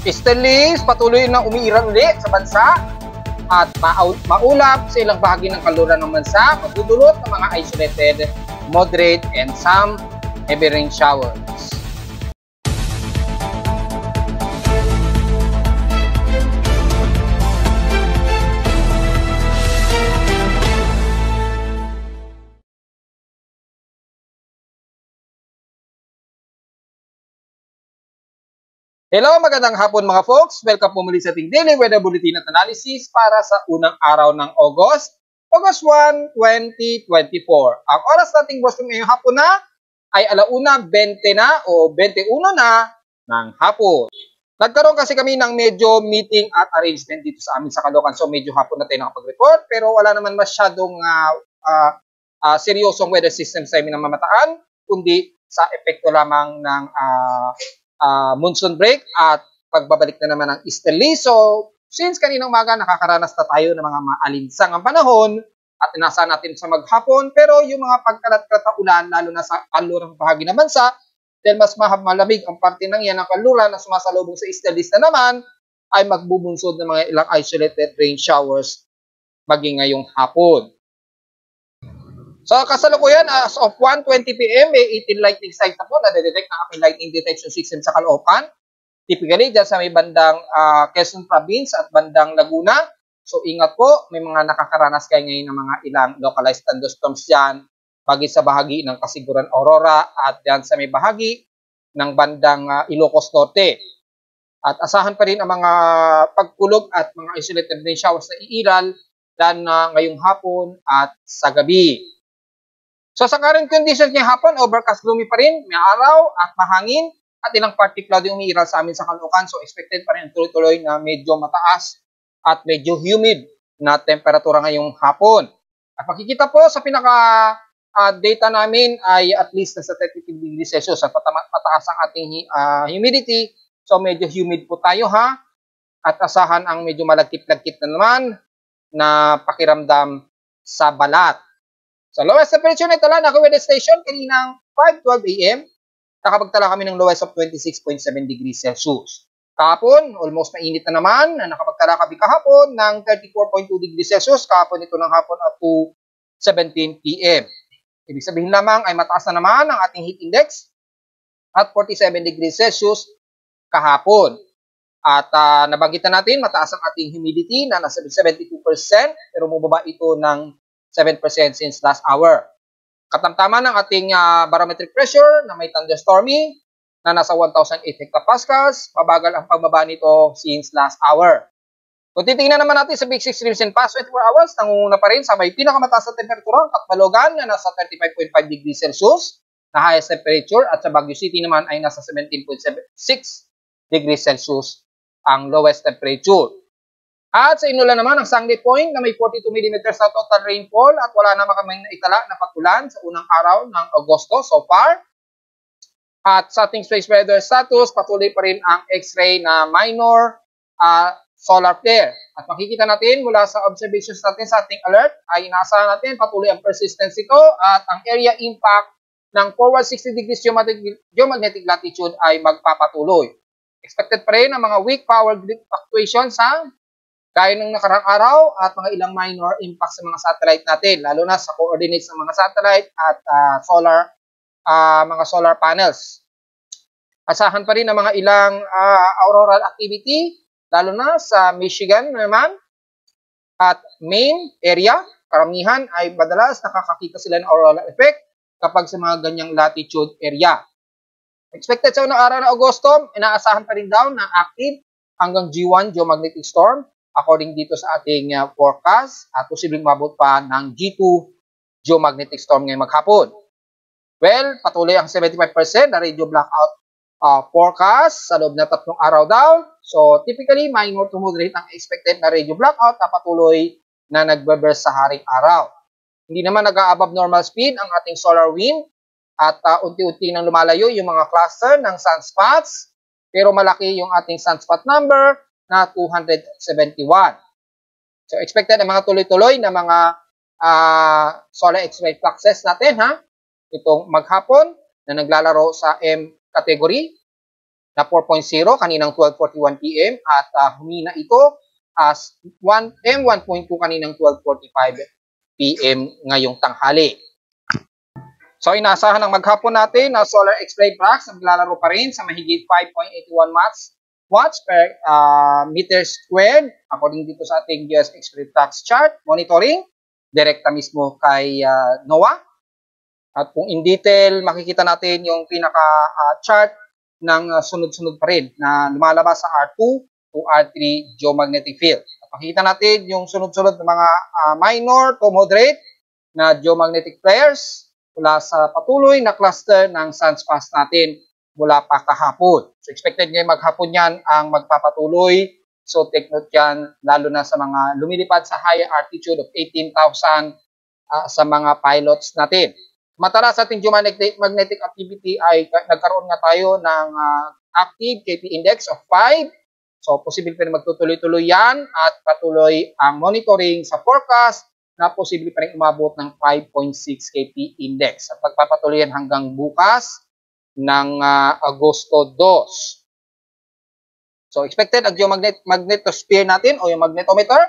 Easterlies patuloy na umiiral ulit sa bansa at maulap sa ilang bahagi ng kanluran ng bansa, magdudulot ng mga isolated, moderate, and some heavy rain showers. Hello, magandang hapon mga folks. Welcome po muli sa ating Daily Weather Bulletin at Analysis para sa unang araw ng August 1, 2024. Ang oras nating boss ngayong hapon na ay 1:20 na o 21 na ng hapon. Nagkaroon kasi kami ng medyo meeting at arrangement dito sa amin sa Caloocan. So medyo hapon na tayo nakapag-report pero wala naman masyadong seryosong weather system sa amin na mamataan, kundi sa epekto lamang ng monsoon break at pagbabalik na naman ng easterly. So, since kaninang umaga nakakaranas na tayo ng mga maalinsang ang panahon at inaasahan natin sa maghapon, pero yung mga pagkalat-kalat na ulan, lalo na sa kanlurang bahagi ng bansa, dahil mas malamig ang parte ng yan ng kanluran na sumasalubong sa easterlies na naman, ay magbubunsod ng mga ilang isolated rain showers maging ngayong hapon. So, kasalukuyan, as of 1:20 p.m., may 18 lightning sites na po na detect ng aking lightning detection system sa Caloocan. Typically, dyan sa may bandang Quezon Province at bandang Laguna. So, ingat po, may mga nakakaranas kayo ngayon ng mga ilang localized thunderstorms dyan, bagay sa bahagi ng Kasiguran Aurora at dyan sa may bahagi ng bandang Ilocos Norte. At asahan pa rin ang mga pagkulog at mga isolated rain showers na iiral dyan ngayong hapon at sa gabi. So sa current conditions ngayong hapon, overcast gloomy pa rin, may araw at mahangin at ilang partly cloudy umiiral sa amin sa Caloocan. So expected pa rin tuloy-tuloy na medyo mataas at medyo humid na temperatura ngayong hapon. At makikita po sa pinaka data namin ay at least nasa 32 degrees Celsius at mataas ang ating humidity. So medyo humid po tayo ha. At asahan ang medyo malagkit-lagkit na naman na pakiramdam sa balat. So, lowest temperature na itala na weather station kaninang 5:12 a.m. Nakapagtala kami ng lowest of 26.7 degrees Celsius. Kahapon, almost mainit na naman. Nakapagtala kami kahapon ng 34.2 degrees Celsius. Kahapon ito ng hapon at 2:17 p.m. Ibig sabihin lamang ay mataas na naman ang ating heat index at 47 degrees Celsius kahapon. At nabanggit na natin, mataas ang ating humidity na nasa 72% pero mababa ito ng 7% since last hour. Katamtaman ng ating barometric pressure na may thunderstormy na nasa 1,008 hectopascals. Mabagal ang pagbaba nito since last hour. Kung titingnan naman natin sa Big 6 streams in past 24 hours, nangunguna pa rin sa may pinakamataas na temperatura ang Catbalogan na nasa 35.5 degrees Celsius na highest temperature at sa Baguio City naman ay nasa 17.6 degrees Celsius ang lowest temperature. At sa Inulan naman, ang Sangley Point na may 42 mm na total rainfall at wala naman kaming naitala na pag-ulan sa unang araw ng Agosto so far. At sa ating space weather status, patuloy pa rin ang X-ray na minor solar flare. At makikita natin mula sa observations natin sa ating alert ay inaasahan natin patuloy ang persistence ito at ang area impact ng forward 60 degrees geomagnetic latitude ay magpapatuloy. Expected pa rin ang mga weak power grid fluctuations gaya ng nakarang araw at mga ilang minor impacts sa mga satellite natin, lalo na sa coordinates ng mga satellite at mga solar panels. Asahan pa rin ang mga ilang auroral activity, lalo na sa Michigan naman at Maine area. Karamihan ay madalas nakakakita sila ng auroral effect kapag sa mga ganyang latitude area. Expected sa unang araw ng Agosto, inaasahan pa rin daw na active hanggang G1 geomagnetic storm according dito sa ating forecast at posibleng mabot pa ng G2 geomagnetic storm ngayong maghapon. Well, patuloy ang 75% na radio blackout forecast sa loob na 3 araw daw. So, typically, minor to moderate ang expected na radio blackout na patuloy na nagbe-burst sa haring araw. Hindi naman nag-a-above normal speed ang ating solar wind at unti-unti nang lumalayo yung mga cluster ng sunspots. Pero malaki yung ating sunspot number na 271. So, expected ang mga tuloy-tuloy na mga solar X-ray fluxes natin, itong maghapon na naglalaro sa M category na 4.0 kaninang 12:41 PM at humina ito as M1.2 kaninang 12:45 PM ngayong tanghali. So inaasahan ng maghapon natin na solar X-ray flux naglalaro pa rin sa mahigit 5.81 watts per meter squared according dito sa ating US X-ray flux chart monitoring direkta mismo kay NOAA. At kung in detail makikita natin yung pinaka chart ng sunod-sunod pa rin na lumalabas sa R2 to R3 geomagnetic field. At makikita natin yung sunod-sunod na mga minor to moderate na geomagnetic flares mula sa patuloy na cluster ng sunspots natin mula pa kahapon. So expected ngayon maghapon yan ang magpapatuloy. So take note yan lalo na sa mga lumilipad sa higher altitude of 18,000 sa mga pilots natin. Matalas sa ating geomagnetic activity ay nagkaroon nga tayo ng active KP index of 5. So posible pa rin magtutuloy-tuloy yan at patuloy ang monitoring sa forecast na posible pa rin umabot ng 5.6 KP index. At pagpapatuloy yan hanggang bukas ng Agosto 2. So expected ang magnetosphere natin o yung magnetometer,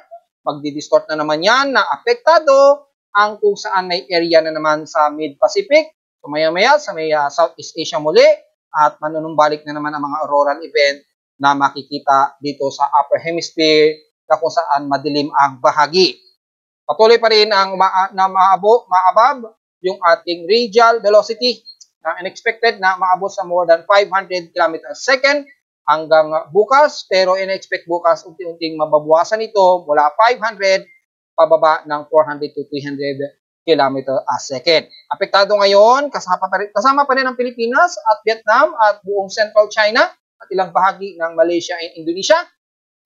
magdi-distort na naman yan na apektado ang kung saan may area na naman sa Mid-Pacific. So maya-maya sa may Southeast Asia muli at manunumbalik na naman ang mga auroral event na makikita dito sa Upper Hemisphere na kung saan madilim ang bahagi. Patuloy pa rin ang maabab yung ating radial velocity na unexpected na maabot sa more than 500 km/s hanggang bukas. Pero in-expect bukas unti-unting mababawasan ito mula 500 pababa ng 400 to 300 km/s. Apektado ngayon, kasama pa rin ang Pilipinas at Vietnam at buong Central China at ilang bahagi ng Malaysia and Indonesia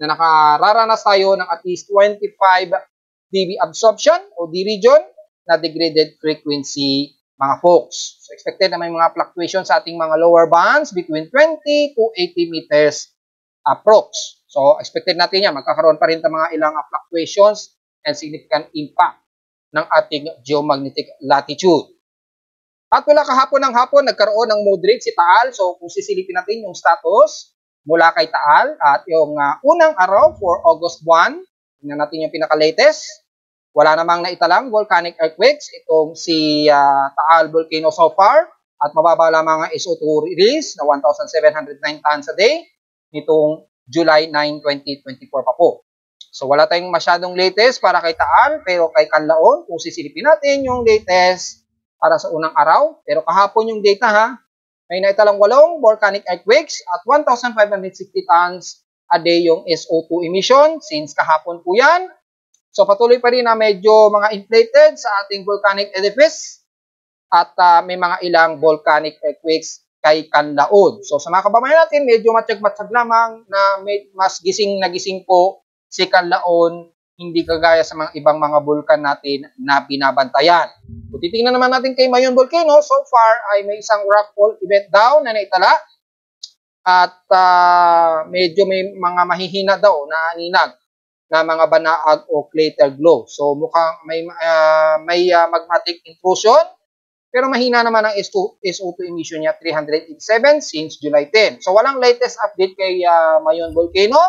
na nakararanas tayo ng at least 25 dB absorption o D-region na degraded frequency mga folks. So expected na may mga fluctuations sa ating mga lower bands between 20 to 80 meters approx. So expected natin yan. Magkakaroon pa rin ng mga ilang fluctuations and significant impact ng ating geomagnetic latitude. At mula kahapon ng hapon, nagkaroon ng moderate si Taal. So kung sisilipin natin yung status mula kay Taal at yung unang araw for August 1, tingnan natin yung pinaka-latest. Wala namang naitalang volcanic earthquakes itong si Taal Volcano so far at mababa lamang ang SO2 release na 1,709 tons a day nitong July 9, 2024 pa po. So wala tayong masyadong latest para kay Taal pero kay Canlaon kung sisilipin natin yung latest para sa unang araw. Pero kahapon yung data ha, may naitalang 8 volcanic earthquakes at 1,560 tons a day yung SO2 emission since kahapon po yan. So patuloy pa rin na medyo mga inflated sa ating volcanic edifice at may mga ilang volcanic earthquakes kay Canlaon. So sa mga kababayan natin, medyo matsyag-matsyag lamang na mas gising na gising po si Canlaon, hindi kagaya sa mga ibang mga vulkan natin na binabantayan. Kung titingnan naman natin kay Mayon Volcano, so far ay may isang rockfall event daw na naitala at medyo may mga mahihina daw na aninag na mga banaag o crater glow. So mukhang may magmatic intrusion pero mahina naman ang SO2 emission niya 387 since July 10. So walang latest update kay Mayon Volcano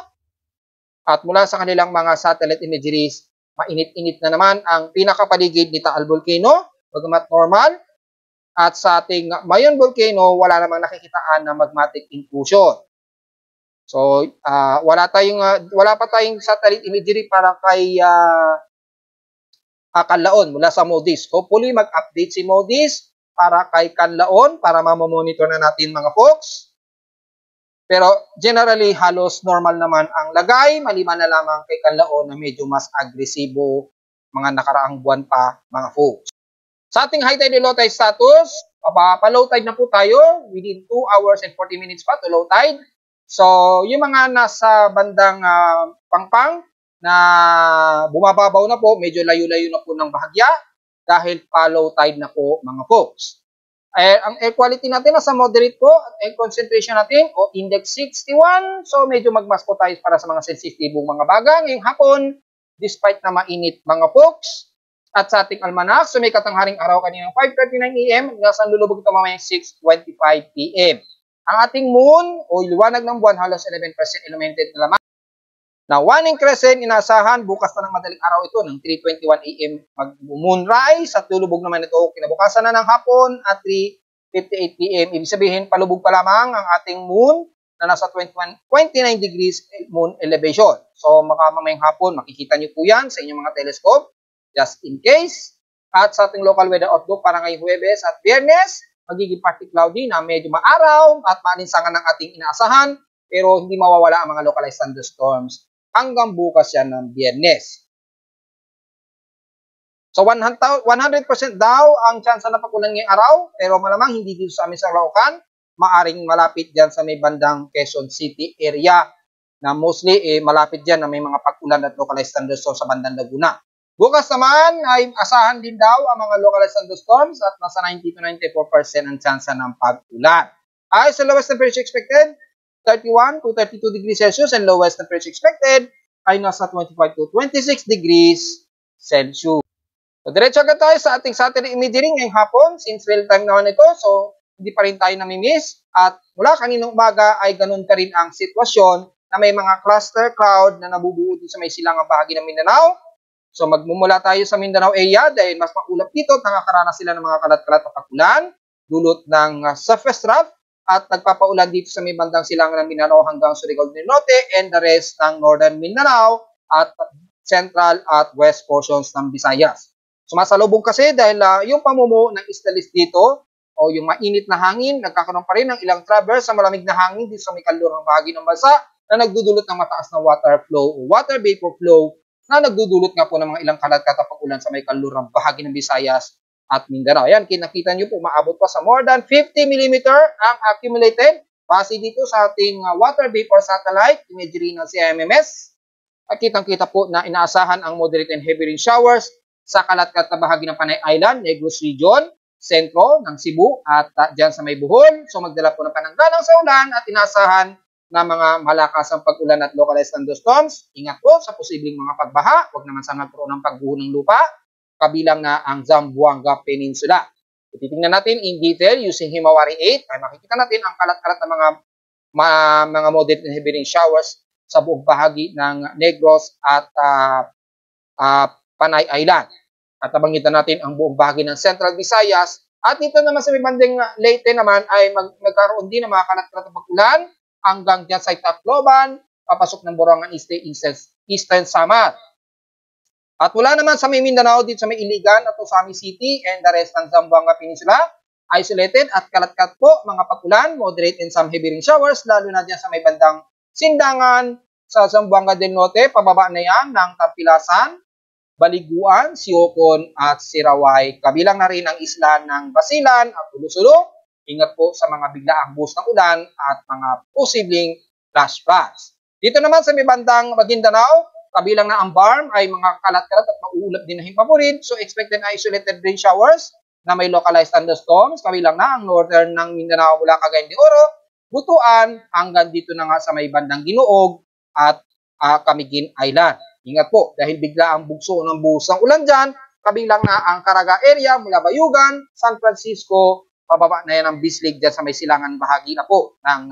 at mula sa kanilang mga satellite imageries, mainit-init na naman ang pinakapaligid ni Taal Volcano, bagamat normal. At sa ating Mayon Volcano, wala namang nakikitaan na magmatic intrusion. So, wala pa tayong satellite imagery para kay Canlaon mula sa MODIS. Hopefully, mag-update si MODIS para kay Canlaon para mamamonitor na natin mga folks. Pero generally, halos normal naman ang lagay, maliban na lamang kay Canlaon na medyo mas agresibo mga nakaraang buwan pa mga folks. Sa ating high tide and low tide status, pa-low tide na po tayo within 2 hours and 40 minutes pa to low tide. So, yung mga nasa bandang Pangpang na bumababaw na po, medyo layo-layo na po ng bahagya dahil pa-low tide na po mga folks. Ang air quality natin nasa moderate po at air concentration natin o index 61. So, medyo magmas po tayo para sa mga sensitibong mga baga ngayong hapon despite na mainit mga folks. At sa ating almanac, so may katangharing araw kaninang 5:39 AM hanggang sa lulubog ito mamayang 6:25 PM. Ang ating moon o liwanag ng buwan halos 11% illuminated na lamang. Na waning crescent, inaasahan bukas na ng madaling araw ito ng 3:21 AM mag-moonrise at lulubog naman ito kinabukasan na ng hapon at 3:58 PM. Ibig sabihin, palubog pa lamang ang ating moon na nasa 29 degrees moon elevation. So, mamayang hapon, makikita nyo po yan sa inyong mga telescope, just in case. At sa ating local weather outlook para ngayong Huwebes at Biyernes, magiging partly cloudy na medyo maaraw at maalinsangan ng ating inaasahan, pero hindi mawawala ang mga localized thunderstorms hanggang bukas yan ng Biyernes. So 100% daw ang chance na pagulan ngayong araw, pero malamang hindi dito sa amin sa Caloocan, maaring malapit dyan sa may bandang Quezon City area na mostly malapit dyan na may mga pag-ulan at localized thunderstorms sa bandang Laguna. Bukas naman ay asahan din daw ang mga localized thunderstorms at nasa 90 to 94% ang chance ng pag-ulan. Ay sa lowest temperature expected, 31 to 32 degrees Celsius and lowest temperature expected ay nasa 25 to 26 degrees Celsius. So, diretso agad tayo sa ating satellite imagery ngayong hapon since real time naman ito. So, hindi pa rin tayo namimiss. At mula kaninang umaga ay ganun ka rin ang sitwasyon na may mga cluster cloud na nabubuo dito sa may silangang bahagi ng Mindanao. So, magmumula tayo sa Mindanao area dahil mas maulap dito at nakakaranas sila ng mga kalat-kalat na pag-ulan, dulot ng surface trough, at nagpapaulan dito sa may bandang silangan ng Mindanao hanggang Surigao del Norte and the rest ng Northern Mindanao at Central at West portions ng Visayas. Sumasalubong kasi dahil yung pamumuo ng isdalis dito o yung mainit na hangin, nagkakaroon pa rin ng ilang traverse sa malamig na hangin dito sa may kalurang bahagi ng bansa na nagdudulot ng mataas na water flow o water vapor flow na nagdudulot nga po ng mga ilang kalat-kalat na pag-ulan sa may kalurang bahagi ng Visayas at Mindanao. Ayan, kinakita nyo po, maabot pa sa more than 50 mm ang accumulated base dito sa ating water vapor satellite imagery ng CIMMS. At kitang-kita po na inaasahan ang moderate and heavy rain showers sa kalat-kalat na bahagi ng Panay Island, Negros Region, sentro ng Cebu at dyan sa may Bohol. So magdala po ng pananggalang sa ulan at inaasahan na mga malakasang pag-ulan at localized thunderstorms. Ingat po sa posibleng mga pagbaha. Huwag naman sana magkaroon ng pagguho ng lupa, kabilang na ang Zamboanga Peninsula. Titingnan natin in detail using Himawari 8 ay makikita natin ang kalat-kalat na mga moderate and heavy rain showers sa buong bahagi ng Negros at Panay Island. At nabangitan natin ang buong bahagi ng Central Visayas. At dito naman sa may banding Leyte naman ay magkaroon din ng mga kalat-kalat na pag-ulan hanggang dyan sa Tacloban, papasok ng Borongan Eastern Samar. At wala naman sa may Mindanao, dito sa may Iligan at Osami City and the rest ng Zamboanga Peninsula, isolated at kalat-kalat po mga pag-ulan, moderate and some heavy rain showers, lalo na dyan sa may bandang Sindangan, sa Zamboanga del Norte, pababa na yan ng Tampilasan, Baliguan, Siocon at Sirawai. Kabilang na rin ang isla ng Basilan at Ulusulo. Ingat po sa mga biglaang buhos ng ulan at mga posibleng flash floods. Dito naman sa may bandang Maguindanao, kabilang na ang BARM ay mga kalat-kalat at mauulap din na himpapurid. So expected na isolated rain showers na may localized thunderstorms. Kabilang na ang northern ng Mindanao mula Cagayan de Oro, Butuan, hanggang dito na nga sa may bandang Ginuog at Camiguin Island. Ingat po dahil bigla ang bugso ng buhos ng ulan dyan. Kabilang na ang Caraga area mula Bayugan, San Francisco, pababa na yan ang Bislig dyan sa may silangan bahagi na po ng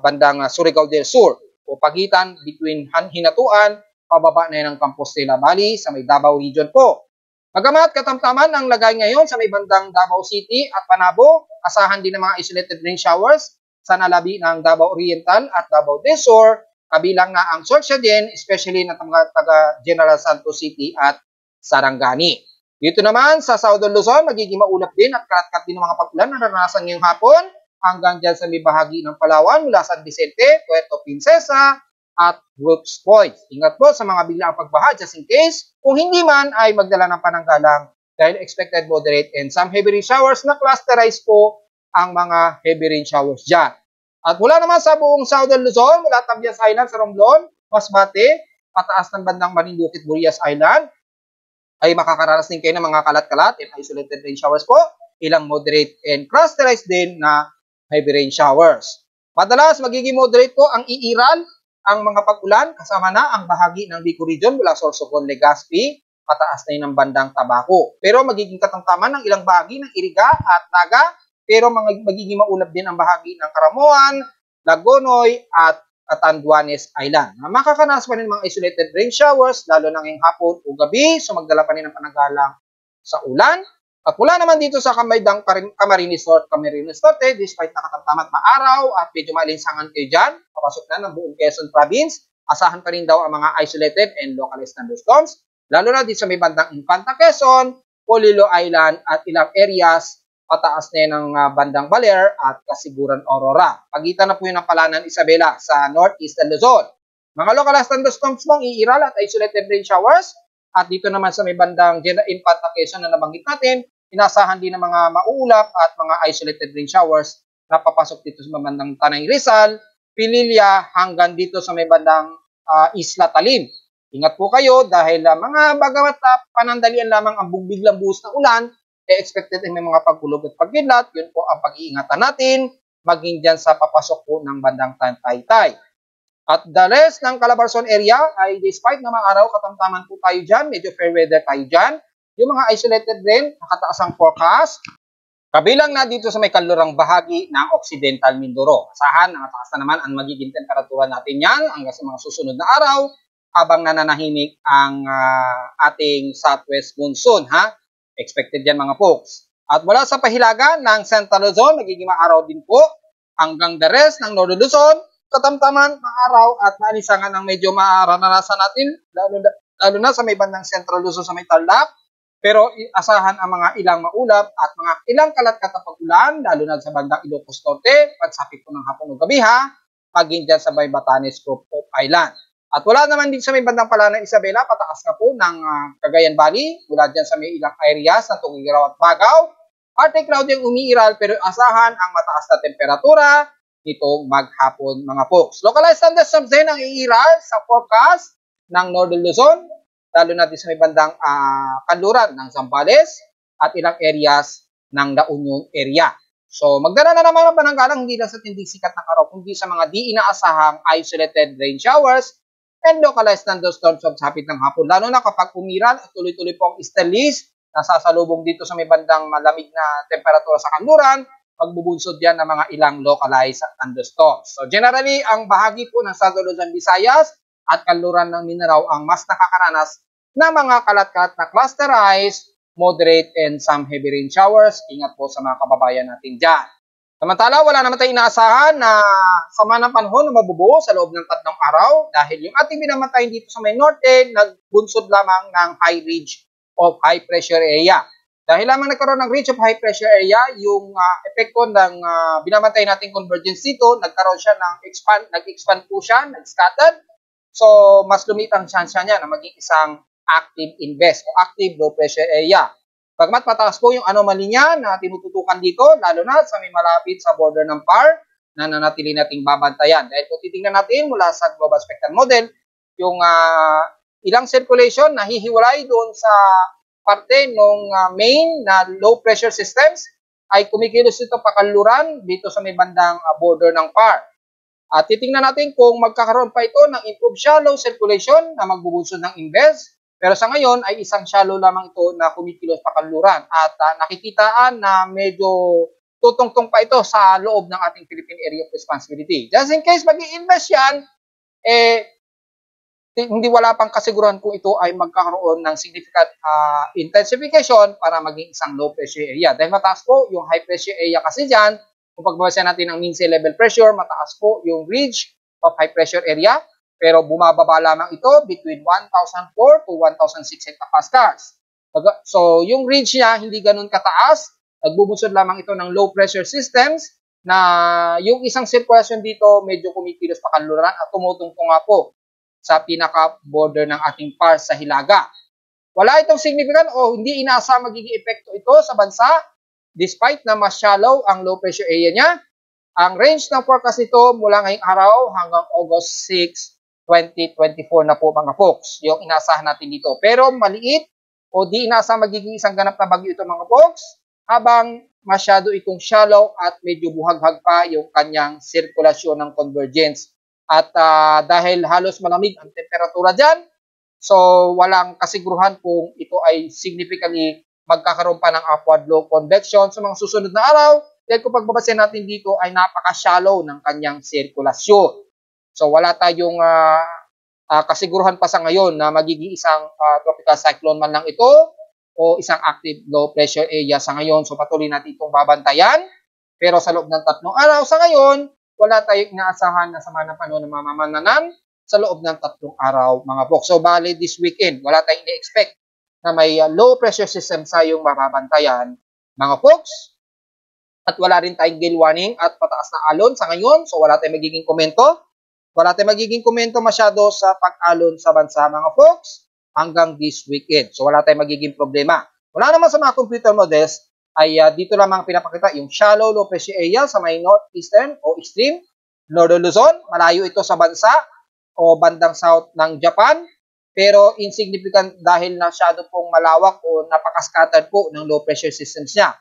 bandang Surigao del Sur. O pagitan between Hinatuan, pababa na yan ang Compostela Valley sa may Davao Region po. Bagamat katamtaman ang lagay ngayon sa may bandang Davao City at Panabo, asahan din ng mga isolated rain showers sa nalabi ng Davao Oriental at Davao del Sur, kabilang na ang Sorcia din, especially na taga General Santos City at Sarangani. Dito naman sa Southern Luzon, magiging maulap din at kalat-kalat din ng mga pag-ulan na naranasan ngayong hapon, hanggang dyan sa may bahagi ng Palawan mula San Vicente, Puerto Princesa at Brooks Point. Ingat po sa mga biglaang pagbaha just in case. Kung hindi man ay magdala ng pananggalang dahil expected moderate and some heavy rain showers na clusterize po ang mga heavy rain showers dyan. At mula naman sa buong Southern Luzon, mula Tabias Island sa Romblon, Masbate, pataas ng bandang Marinduque, Burias Island, ay makakaranas din kayo ng mga kalat-kalat and isolated rain showers po, ilang moderate and clusterized din na heavy rain showers. Madalas magiging moderate po ang iiral, ang mga pag-ulan, kasama na ang bahagi ng Bico Region mula Sorsogon, Legazpi, pataas na yun ng bandang Tabaco. Pero magiging katamtaman ng ilang bahagi ng Iriga at Naga, pero magiging maulap din ang bahagi ng Karamuan, Lagonoy at Catanduanes Island. Makakaranas pa rin mga isolated rain showers, lalo na ngayong hapon o gabi, so magdala pa rin ng panagalang sa ulan. At wala naman dito sa Camarines Norte, despite nakatamtamat na araw at medyo maalinsangan kayo dyan, papasok na ng buong Quezon Province, asahan pa rin daw ang mga isolated and localized thunderstorms, lalo na dito sa may bandang Infanta Quezon, Polillo Island at ilang areas, pataas na yan ng bandang Baler at Kasiguran Aurora. Pagitan na po yun ng Palanan Isabela sa northeastern Luzon. Mga localized thunderstorms mong iiral at isolated rain showers, at dito naman sa may bandang Infanta Quezon na nabanggit natin, inasahan din ng mga mauulap at mga isolated rain showers na papasok dito sa bandang Tanay Rizal, Pililla hanggang dito sa may bandang Isla Talim. Ingat po kayo dahil mga bagamat panandalian lamang ang biglang buhos na ulan, expected ay may mga pagkulog at pagkidlat. Yun po ang pag-iingatan natin maging dyan sa papasok po ng bandang Taytay. At the rest ng Calabarzon area ay despite na mga araw, katamtaman po tayo dyan, medyo fair weather tayo dyan. Yung mga isolated rain, nakataas ang forecast. Kabilang na dito sa may kanlurang bahagi ng Occidental Mindoro. Asahan, nakataas na naman ang magiging temperatura natin yan hanggang sa mga susunod na araw habang nananahimik ang ating southwest monsoon. Expected yan mga folks. At mula sa pahilagan ng Central Luzon, magiging maaraw din po hanggang the rest ng Northern Luzon, katamtaman, maaraw at maalisangan ng medyo maranasan natin, lalo na sa may bandang Central Luzon sa may Tarlac. Pero asahan ang mga ilang maulap at mga ilang kalat-kat na pag-ulan, lalo na sa bandang Ilocos Norte, pagsapit po ng hapon o gabi pagin dyan sa may Batanes Group of Island. At wala naman din sa may bandang Palanan Isabela, pataas na po ng Cagayan Valley, mula dyan sa may ilang areas ng Tugigaraw at Bagaw. Partly cloudy ang umiiral pero asahan ang mataas na temperatura nitong maghapon mga folks. Localized thunderstorms din ang iiral sa forecast ng Northern Luzon, lalo na din sa may bandang kanluran ng Zambales at ilang areas ng La Union area. So, magdala na naman ang pananggalang hindi lang sa tinding sikat ng araw, kundi sa mga di inaasahang isolated rain showers and localized thunderstorms sa hapit ng hapon. Lalo na kapag umiral at tuloy-tuloy po ang easterlies, nasasalubong dito sa may bandang malamig na temperatura sa kanluran, magbubunsod yan ng mga ilang localized thunderstorms. So, generally, ang bahagi po ng Southern Luzon, Visayas at kanluran ng Mindanao ang mas nakakaranas na mga kalat-kalat na clusterized, moderate, and some heavy rain showers. Ingat po sa mga kababayan natin dyan. Samantala, wala naman tayong inaasahan na sama ng panahon na mabubuo sa loob ng 3 araw dahil yung ating binamatayin dito sa may norte, nagbunsod lamang ng high ridge of high pressure area. Dahil lamang nagkaroon ng ridge of high pressure area, yung epekto ng binamantay nating convergence dito, nagkaroon siya ng nag-expand po siya, nag-scattered. So, mas lumit ang chance niya na maging isang active invest o active low pressure area. Pagmat mataas po yung anomaly niya na tinututukan dito, lalo na sa may malapit sa border ng PAR na nanatili nating babantayan. Dahil kung titingnan natin mula sa Global Spectral Model, yung ilang circulation na hihiwalay doon sa parte ng main na low pressure systems ay kumikilos ito pakanluran dito sa may bandang border ng PAR. At titingnan natin kung magkakaroon pa ito ng improved shallow circulation na magbubunsod ng invest. Pero sa ngayon ay isang shallow lamang ito na kumikilos pakanluran at nakikitaan na medyo tutungtong pa ito sa loob ng ating Philippine Area of Responsibility. Just in case mag-i-invest yan, hindi wala pang kasiguran kung ito ay magkakaroon ng significant intensification para maging isang low pressure area. Dahil mataas po yung high pressure area kasi dyan, kung pagbabasan natin ang mean sea level pressure, mataas po yung ridge of high pressure area. Pero bumababa lamang ito between 1,004 to 1,006 hectopascals. So, yung ridge niya hindi ganun kataas. Nagbubunsod lamang ito ng low pressure systems na yung isang sirkulasyon dito medyo kumikilos pakanluran at tumutungtong nga po sa pinaka-border ng ating PAR sa Hilaga. Wala itong significant o hindi inaasa magiging epekto ito sa bansa despite na mas shallow ang low pressure area niya. Ang range ng forecast nito mula ngayong araw hanggang August 6, 2024 na po mga folks, yung inaasahan natin dito. Pero maliit o di inaasa magiging isang ganap na bagyo ito mga folks, habang masyado itong shallow at medyo buhaghag pa yung kanyang sirkulasyon ng convergence. At dahil halos malamig ang temperatura dyan, so walang kasiguruhan kung ito ay significantly magkakaroon pa ng upward low convection sa mga susunod na araw, Dahil kung pagbabasehan natin dito ay napaka-shallow ng kanyang sirkulasyon. So wala tayong kasiguruhan pa sa ngayon na magiging isang tropical cyclone man lang ito o isang active low pressure area sa ngayon. So patuloy natin itong babantayan. Pero sa loob ng 3 araw sa ngayon, wala tayong inaasahan na sama ng panahon na mamamananan sa loob ng 3 araw mga folks. So bali this weekend, wala tayong i-expect na may low pressure system sa yung mababantayan mga folks. At wala rin tayong gale warning at pataas na alon sa ngayon. So wala tayong magiging komento. Wala tayong magiging komento masyado sa pag-alon sa bansa mga folks hanggang this weekend. So wala tayong magiging problema. Wala naman sa mga computer models ay dito lamang pinapakita yung shallow low pressure area sa may northeastern o extreme Northern Luzon. Malayo ito sa bansa o bandang south ng Japan. Pero insignificant dahil masyado pong malawak o napaka-scattered po ng low pressure systems niya.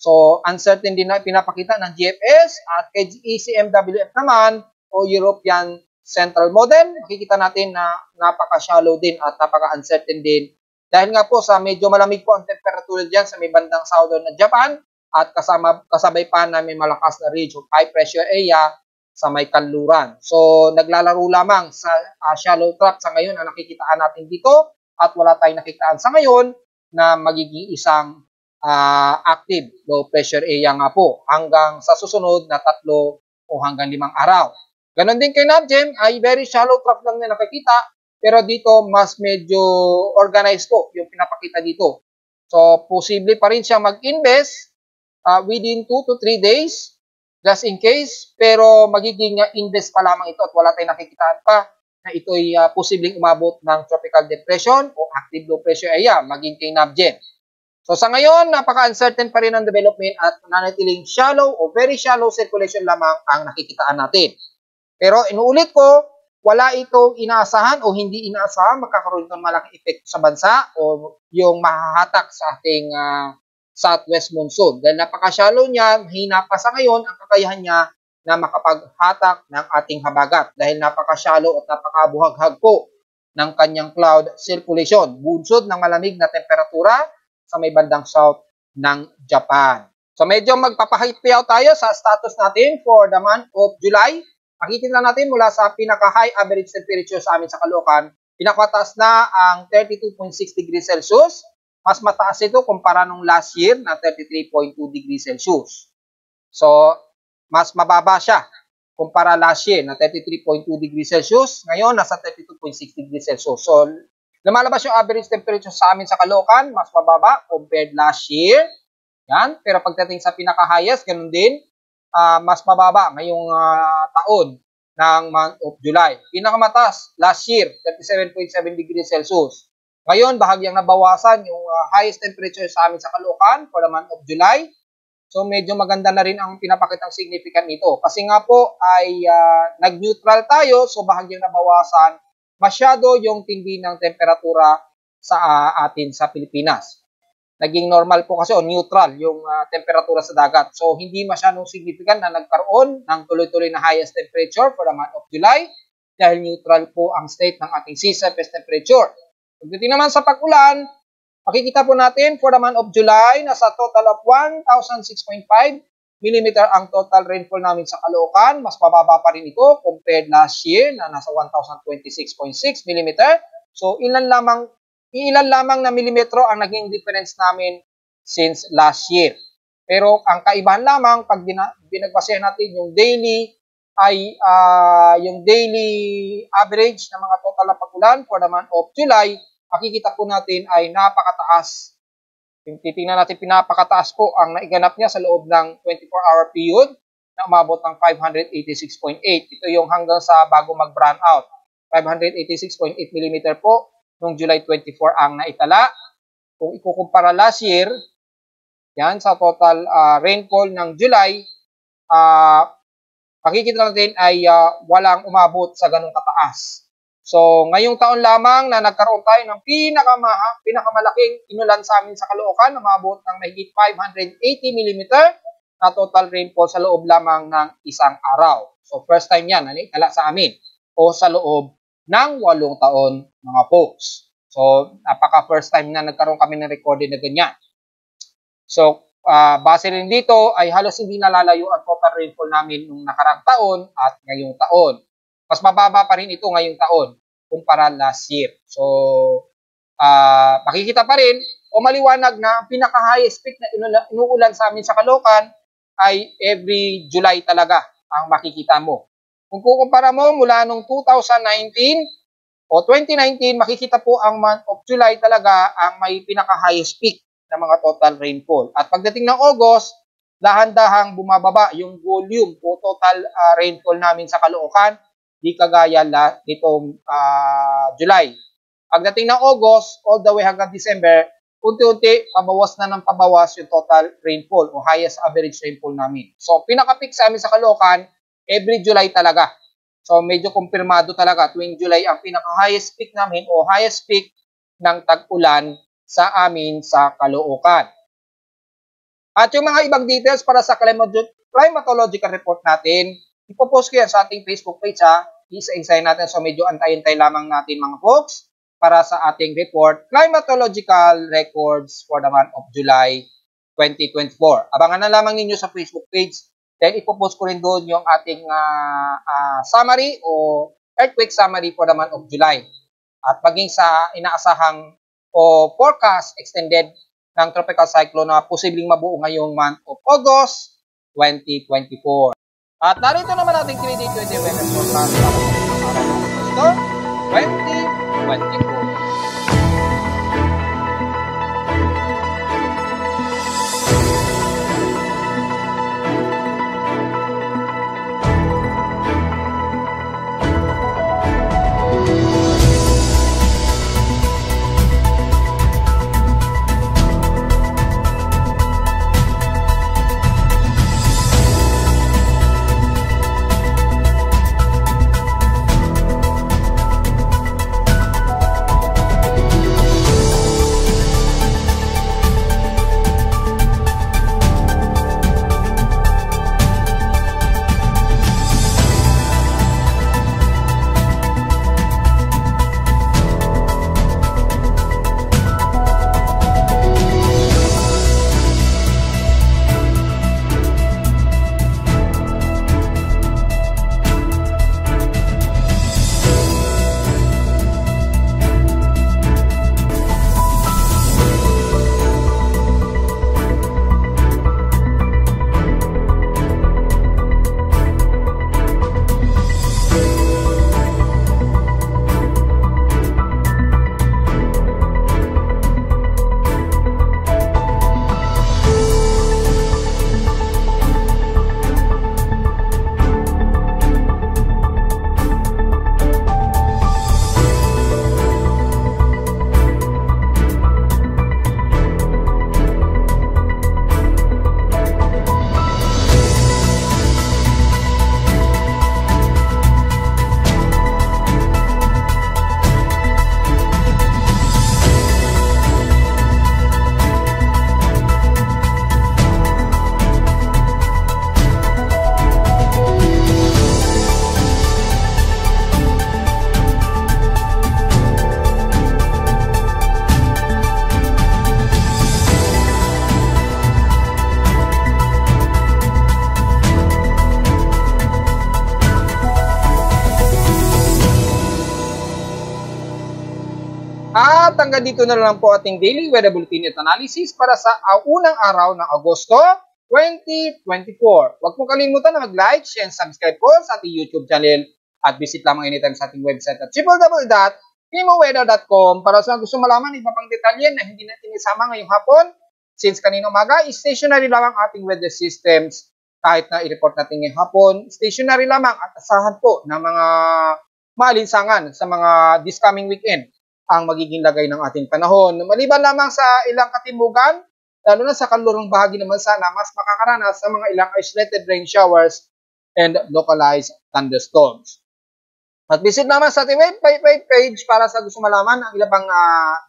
So, uncertain din na pinapakita ng GFS at ECMWF naman o European Central Model. Makikita natin na napaka-shallow din at napaka-uncertain din. Dahil nga po sa medyo malamig po ang temperatura dyan sa may bandang southern na Japan at kasabay pa na may malakas na ridge of high pressure area sa may kanluran. So, naglalaro lamang sa shallow trap sa ngayon ang nakikitaan natin dito at wala tayong nakikitaan sa ngayon na magiging isang active low pressure area nga po hanggang sa susunod na 3 o hanggang 5 araw. Ganon din kay NAVGEM ay very shallow trough lang na nakikita pero dito mas medyo organized po yung pinapakita dito. So posible pa rin siya mag-invest within 2 to 3 days just in case pero magiging invest pa lamang ito at wala tayong nakikitaan pa na ito'y posibleng umabot ng tropical depression o active low pressure area maging kay NAVGEM. So sa ngayon, napaka-uncertain pa rin ang development at nanatiling shallow o very shallow circulation lamang ang nakikitaan natin. Pero inuulit ko, wala itong inaasahan o hindi inaasahan magkakaroon ng malaking epekto sa bansa o yung mahahatak sa ating southwest monsoon. Dahil napaka-shallow niya, mahina pa sa ngayon ang kakayahan niya na makapaghatak ng ating habagat. Dahil napaka-shallow at napakabuhaghag po ng kanyang cloud circulation. Bunsod ng malamig na temperatura sa may bandang south ng Japan. So medyo magpapahipiyaw tayo sa status natin for the month of July. Makikita natin mula sa pinaka-high average temperature sa amin sa Caloocan, pinakataas na ang 32.6 degrees Celsius. Mas mataas ito kumpara nung last year na 33.2 degrees Celsius. So mas mababa siya kumpara last year na 33.2 degrees Celsius. Ngayon nasa 32.6 degrees Celsius. So lumalabas yung average temperature sa amin sa Caloocan, mas mababa compared last year. Yan. Pero pagdating sa pinaka-highest, ganun din, mas mababa ngayong taon ng month of July. Pinakamataas, last year, 37.7 degrees Celsius. Ngayon, bahagyang nabawasan yung highest temperature sa amin sa Caloocan for the month of July. So, medyo maganda na rin ang pinapakitang significant nito. Kasi nga po ay nag-neutral tayo, so bahagyang nabawasan masyado yung tindi ng temperatura sa atin sa Pilipinas. Naging normal po kasi o neutral yung temperatura sa dagat. So, hindi masyadong significant na nagkaroon ng tuloy-tuloy na highest temperature for the month of July dahil neutral po ang state ng ating sea surface temperature. Pagdating naman sa pag-ulan, makikita po natin for the month of July, nasa total of 1,006.5 mm ang total rainfall namin sa Caloocan. Mas mababa pa rin ito compared last year na nasa 1,026.6 mm. So, ilan lamang na milimetro ang naging difference namin since last year. Pero ang kaibahan lamang pag binagbasehan natin yung daily average ng mga total na pag-ulan for the month of July, makikita po natin ay napakataas. Yung titingnan natin, pinapakataas po ang naiganap niya sa loob ng 24-hour period na umabot ng 586.8. Ito yung hanggang sa bago mag-brown out. 586.8 mm po noong July 24 ang naitala. Kung ikukumpara last year, yan sa total rainfall ng July, makikita natin ay walang umabot sa ganung kataas. So, ngayong taon lamang na nagkaroon tayo ng pinakamalaking inulan sa amin sa Caloocan, umabot ng mahigit 580 mm na total rainfall sa loob lamang ng isang araw. So, first time yan na naitala sa amin o sa loob ng 8 taon mga folks. So, napaka first time na nagkaroon kami ng recorded na ganyan. So, Base rin dito ay halos hindi nalalayo ang total rainfall namin nung nakaraang taon at ngayong taon. Mas mababa pa rin ito ngayong taon kumpara last year. So, makikita pa rin o maliwanag na ang pinaka-highest peak na inuulan sa amin sa Caloocan ay every July talaga ang makikita mo. Kung kukumpara mo mula nung 2019 o 2019, makikita po ang month of July talaga ang may pinaka-highest peak ng mga total rainfall. At pagdating ng August, dahan-dahang bumababa yung volume o total rainfall namin sa Caloocan, di kagaya nitong July. Pagdating ng August, all the way hanggang December, unti-unti pabawas na ng pabawas yung total rainfall o highest average rainfall namin. So, pinaka-peak sa amin sa Caloocan, every July talaga. So, medyo kumpirmado talaga tuwing July ang pinaka-highest peak namin o highest peak ng tag-ulan sa amin sa Caloocan. At yung mga ibang details para sa climatological report natin, ipopost ko yan sa ating Facebook page ha. Isa-isahin natin, so medyo antay-antay lamang natin mga folks para sa ating report, climatological records for the month of July 2024. Abangan na lamang ninyo sa Facebook page. Then ipopost ko rin doon yung ating summary o earthquake summary for the month of July. At maging sa inaasahang o forecast extended ng tropical cyclone na posibleng mabuo ngayong month of August 2024. At narito naman ating 3-day 20 weather forecast para sa Agosto 2024. At hanggang dito na lang po ating daily weather bulletin at analysis para sa unang araw ng Agosto 2024. Huwag pong kalimutan na mag-like, share, and subscribe po sa ating YouTube channel at visit lamang anytime sa ating website at www.climoweather.com para sa gusto malaman iba pang detalye na hindi natin isama ngayong hapon. Since kanina umaga, stationary lamang ating weather systems. Kahit na i-report natin ngayong hapon, stationary lamang at asahan po ng mga maalinsangan sa mga this coming weekend ang magiging lagay ng ating panahon. Maliban lamang sa ilang katimugan, lalo na sa kalurang bahagi naman sana, mas makakaranas sa mga ilang isolated rain showers and localized thunderstorms. At visit naman sa ating web page para sa gusto malaman ang ilang pang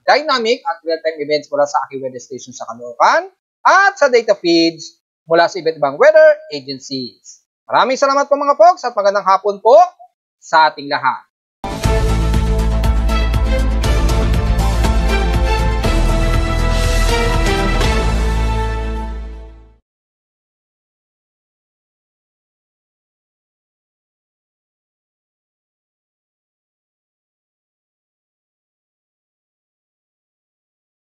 dynamic at real-time events mula sa aking weather station sa Caloocan at sa data feeds mula sa iba't ibang weather agencies. Maraming salamat po mga folks at magandang hapon po sa ating lahat.